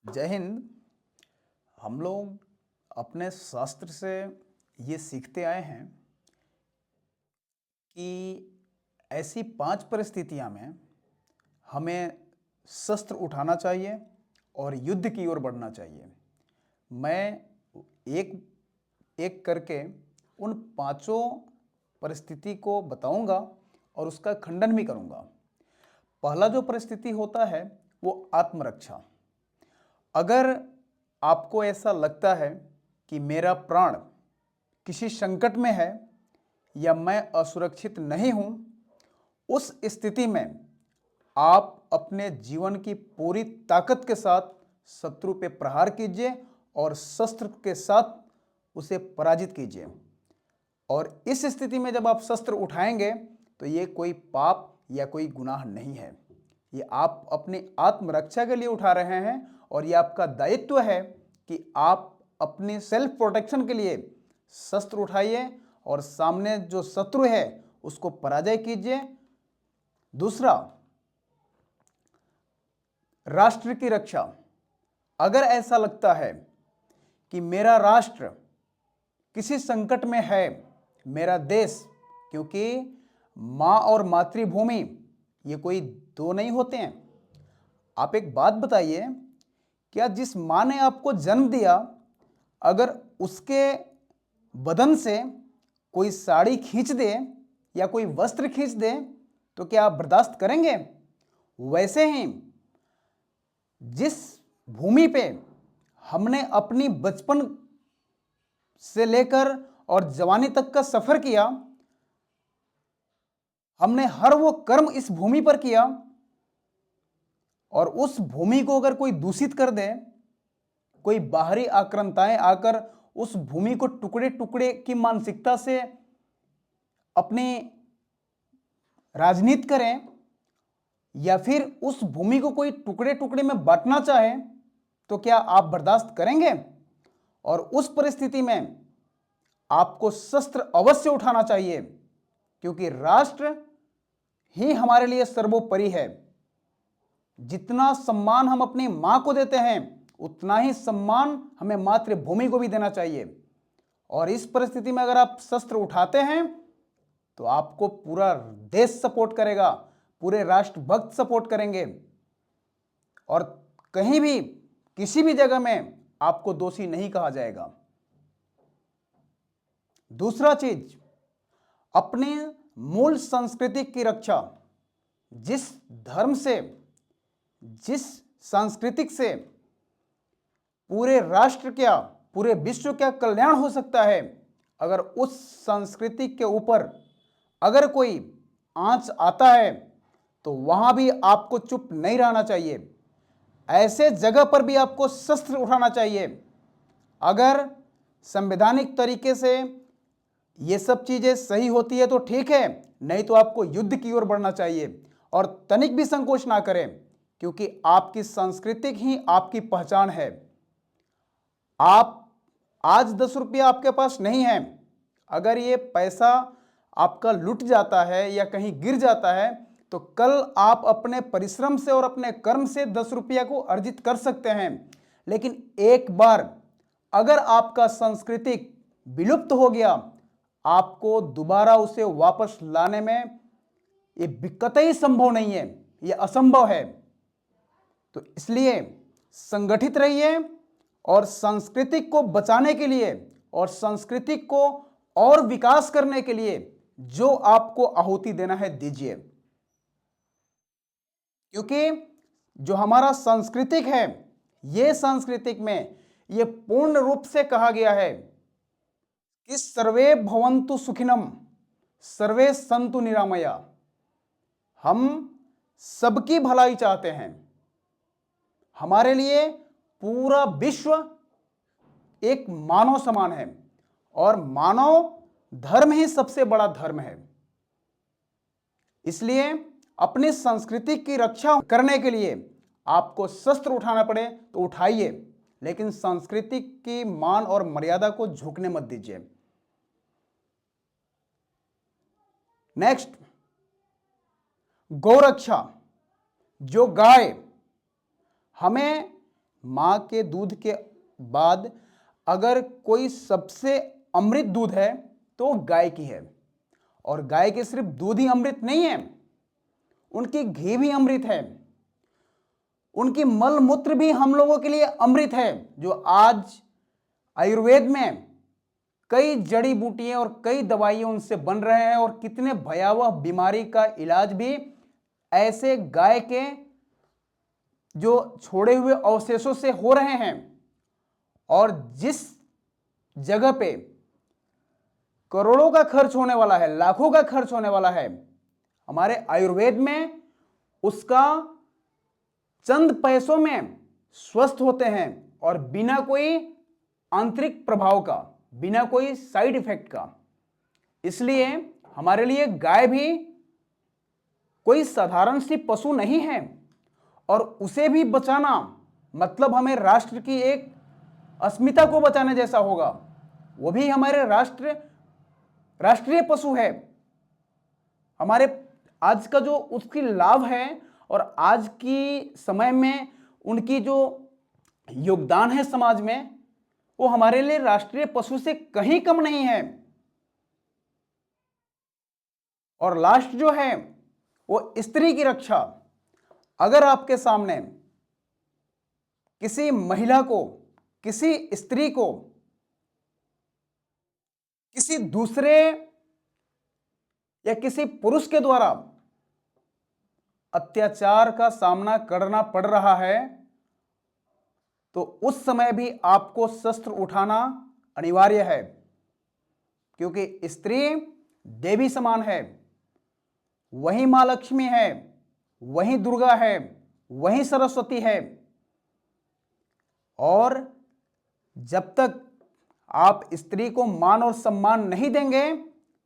जय हिंद। हम लोग अपने शास्त्र से ये सीखते आए हैं कि ऐसी 5 परिस्थितियां में हमें शस्त्र उठाना चाहिए और युद्ध की ओर बढ़ना चाहिए। मैं एक एक करके उन पांचों परिस्थिति को बताऊंगा और उसका खंडन भी करूंगा। पहला जो परिस्थिति होता है वो आत्मरक्षा। अगर आपको ऐसा लगता है कि मेरा प्राण किसी संकट में है या मैं असुरक्षित नहीं हूं, उस स्थिति में आप अपने जीवन की पूरी ताकत के साथ शत्रु पे प्रहार कीजिए और शस्त्र के साथ उसे पराजित कीजिए। और इस स्थिति में जब आप शस्त्र उठाएंगे तो ये कोई पाप या कोई गुनाह नहीं है, ये आप अपनी आत्मरक्षा के लिए उठा रहे हैं और ये आपका दायित्व है कि आप अपनी सेल्फ प्रोटेक्शन के लिए शस्त्र उठाइए और सामने जो शत्रु है उसको पराजय कीजिए। दूसरा, राष्ट्र की रक्षा। अगर ऐसा लगता है कि मेरा राष्ट्र किसी संकट में है, मेरा देश, क्योंकि मां और मातृभूमि ये कोई दो नहीं होते हैं। आप एक बात बताइए, क्या जिस मां ने आपको जन्म दिया, अगर उसके बदन से कोई साड़ी खींच दे या कोई वस्त्र खींच दे तो क्या आप बर्दाश्त करेंगे? वैसे ही जिस भूमि पे हमने अपनी बचपन से लेकर और जवानी तक का सफर किया, हमने हर वो कर्म इस भूमि पर किया, और उस भूमि को अगर कोई दूषित कर दे, कोई बाहरी आक्रांताएं आकर उस भूमि को टुकड़े टुकड़े की मानसिकता से अपनी राजनीति करें या फिर उस भूमि को कोई टुकड़े टुकड़े में बांटना चाहे, तो क्या आप बर्दाश्त करेंगे? और उस परिस्थिति में आपको शस्त्र अवश्य उठाना चाहिए, क्योंकि राष्ट्र ही हमारे लिए सर्वोपरि है। जितना सम्मान हम अपनी मां को देते हैं उतना ही सम्मान हमें मातृभूमि को भी देना चाहिए। और इस परिस्थिति में अगर आप शस्त्र उठाते हैं तो आपको पूरा देश सपोर्ट करेगा, पूरे राष्ट्रभक्त सपोर्ट करेंगे और कहीं भी किसी भी जगह में आपको दोषी नहीं कहा जाएगा। दूसरा चीज, अपने मूल संस्कृति की रक्षा। जिस धर्म से, जिस सांस्कृतिक से पूरे राष्ट्र क्या, पूरे विश्व क्या कल्याण हो सकता है, अगर उस संस्कृति के ऊपर अगर कोई आंच आता है तो वहां भी आपको चुप नहीं रहना चाहिए। ऐसे जगह पर भी आपको शस्त्र उठाना चाहिए। अगर संवैधानिक तरीके से ये सब चीजें सही होती है तो ठीक है, नहीं तो आपको युद्ध की ओर बढ़ना चाहिए। और तनिक भी संकोच ना करें, क्योंकि आपकी सांस्कृतिक ही आपकी पहचान है। आप आज 10 रुपया आपके पास नहीं है, अगर ये पैसा आपका लुट जाता है या कहीं गिर जाता है तो कल आप अपने परिश्रम से और अपने कर्म से 10 रुपया को अर्जित कर सकते हैं। लेकिन एक बार अगर आपका सांस्कृतिक विलुप्त हो गया, आपको दोबारा उसे वापस लाने में ये कतई संभव नहीं है, ये असंभव है। तो इसलिए संगठित रहिए और सांस्कृतिक को बचाने के लिए और सांस्कृतिक को और विकास करने के लिए जो आपको आहुति देना है दीजिए। क्योंकि जो हमारा सांस्कृतिक है, ये सांस्कृतिक में ये पूर्ण रूप से कहा गया है कि सर्वे भवन्तु सुखिनम सर्वे सन्तु निरामया। हम सबकी भलाई चाहते हैं। हमारे लिए पूरा विश्व एक मानव समान है और मानव धर्म ही सबसे बड़ा धर्म है। इसलिए अपनी संस्कृति की रक्षा करने के लिए आपको शस्त्र उठाना पड़े तो उठाइए, लेकिन संस्कृति की मान और मर्यादा को झुकने मत दीजिए। नेक्स्ट, गौरक्षा। जो गाय हमें माँ के दूध के बाद अगर कोई सबसे अमृत दूध है तो गाय की है। और गाय के सिर्फ दूध ही अमृत नहीं है, उनकी घी भी अमृत है, उनकी मल मूत्र भी हम लोगों के लिए अमृत है। जो आज आयुर्वेद में कई जड़ी बूटियां और कई दवाइयां उनसे बन रहे हैं, और कितने भयावह बीमारी का इलाज भी ऐसे गाय के जो छोड़े हुए अवशेषों से हो रहे हैं। और जिस जगह पे करोड़ों का खर्च होने वाला है, लाखों का खर्च होने वाला है, हमारे आयुर्वेद में उसका चंद पैसों में स्वस्थ होते हैं, और बिना कोई आंतरिक प्रभाव का, बिना कोई साइड इफेक्ट का। इसलिए हमारे लिए गाय भी कोई साधारण सी पशु नहीं है, और उसे भी बचाना मतलब हमें राष्ट्र की एक अस्मिता को बचाने जैसा होगा। वो भी हमारे राष्ट्रीय पशु है। हमारे आज का जो उसकी लाभ है और आज की समय में उनकी जो योगदान है समाज में, वो हमारे लिए राष्ट्रीय पशु से कहीं कम नहीं है। और लास्ट जो है वो स्त्री की रक्षा। अगर आपके सामने किसी महिला को, किसी स्त्री को किसी दूसरे या किसी पुरुष के द्वारा अत्याचार का सामना करना पड़ रहा है, तो उस समय भी आपको शस्त्र उठाना अनिवार्य है, क्योंकि स्त्री देवी समान है, वही मां लक्ष्मी है, वही दुर्गा है, वही सरस्वती है। और जब तक आप स्त्री को मान और सम्मान नहीं देंगे,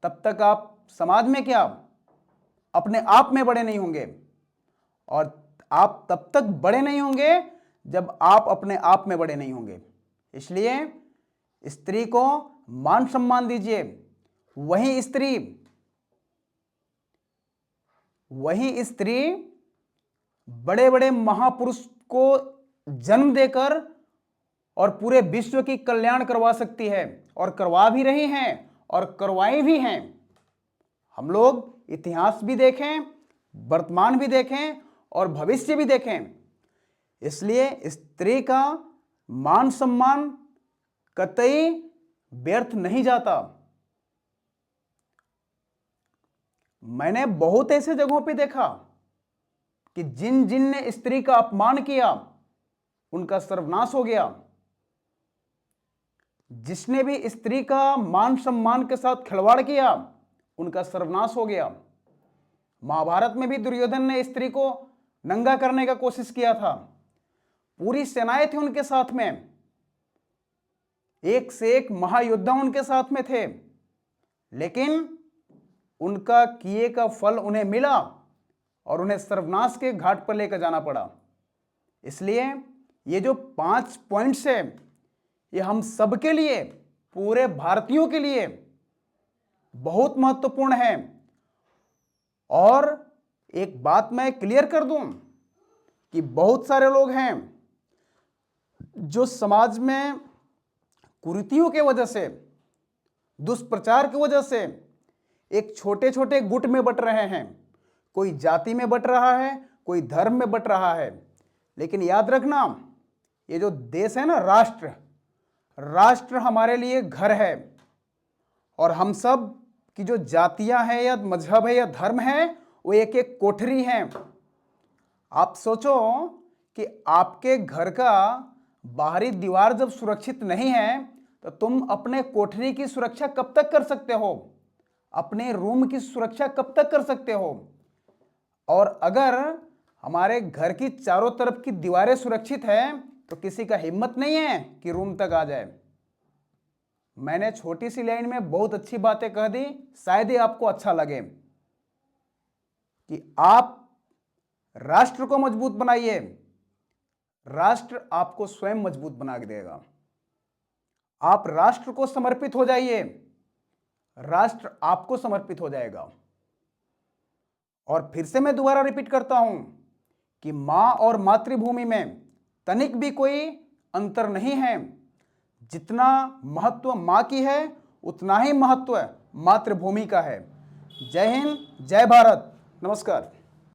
तब तक आप समाज में क्या, अपने आप में बड़े नहीं होंगे। और आप तब तक बड़े नहीं होंगे जब आप अपने आप में बड़े नहीं होंगे। इसलिए स्त्री को मान सम्मान दीजिए। वही स्त्री बड़े बड़े महापुरुष को जन्म देकर और पूरे विश्व की कल्याण करवा सकती है, और करवा भी रही हैं और करवाई भी हैं। हम लोग इतिहास भी देखें, वर्तमान भी देखें और भविष्य भी देखें। इसलिए स्त्री का मान सम्मान कतई व्यर्थ नहीं जाता। मैंने बहुत ऐसे जगहों पे देखा कि जिन जिन ने स्त्री का अपमान किया उनका सर्वनाश हो गया। जिसने भी स्त्री का मान सम्मान के साथ खिलवाड़ किया उनका सर्वनाश हो गया। महाभारत में भी दुर्योधन ने स्त्री को नंगा करने का कोशिश किया था। पूरी सेनाएं थी उनके साथ में, एक से एक महायोद्धा उनके साथ में थे, लेकिन उनका किए का फल उन्हें मिला और उन्हें सर्वनाश के घाट पर लेकर जाना पड़ा। इसलिए ये जो 5 पॉइंट्स है, ये हम सबके लिए, पूरे भारतीयों के लिए बहुत महत्वपूर्ण है। और एक बात मैं क्लियर कर दूं कि बहुत सारे लोग हैं जो समाज में कुरीतियों के वजह से, दुष्प्रचार की वजह से एक छोटे छोटे गुट में बट रहे हैं। कोई जाति में बट रहा है, कोई धर्म में बट रहा है। लेकिन याद रखना, ये जो देश है ना, राष्ट्र हमारे लिए घर है, और हम सब की जो जातियां हैं या मजहब है या धर्म है, वो एक एक कोठरी हैं। आप सोचो कि आपके घर का बाहरी दीवार जब सुरक्षित नहीं है, तो तुम अपने कोठरी की सुरक्षा कब तक कर सकते हो? अपने रूम की सुरक्षा कब तक कर सकते हो? और अगर हमारे घर की चारों तरफ की दीवारें सुरक्षित है, तो किसी का हिम्मत नहीं है कि रूम तक आ जाए। मैंने छोटी सी लाइन में बहुत अच्छी बातें कह दी, शायद ही आपको अच्छा लगे। कि आप राष्ट्र को मजबूत बनाइए, राष्ट्र आपको स्वयं मजबूत बना के देगा। आप राष्ट्र को समर्पित हो जाइए, राष्ट्र आपको समर्पित हो जाएगा। और फिर से मैं दोबारा रिपीट करता हूं कि मां और मातृभूमि में तनिक भी कोई अंतर नहीं है। जितना महत्व माँ की है उतना ही महत्व मातृभूमि का है। जय हिंद, जय भारत, नमस्कार।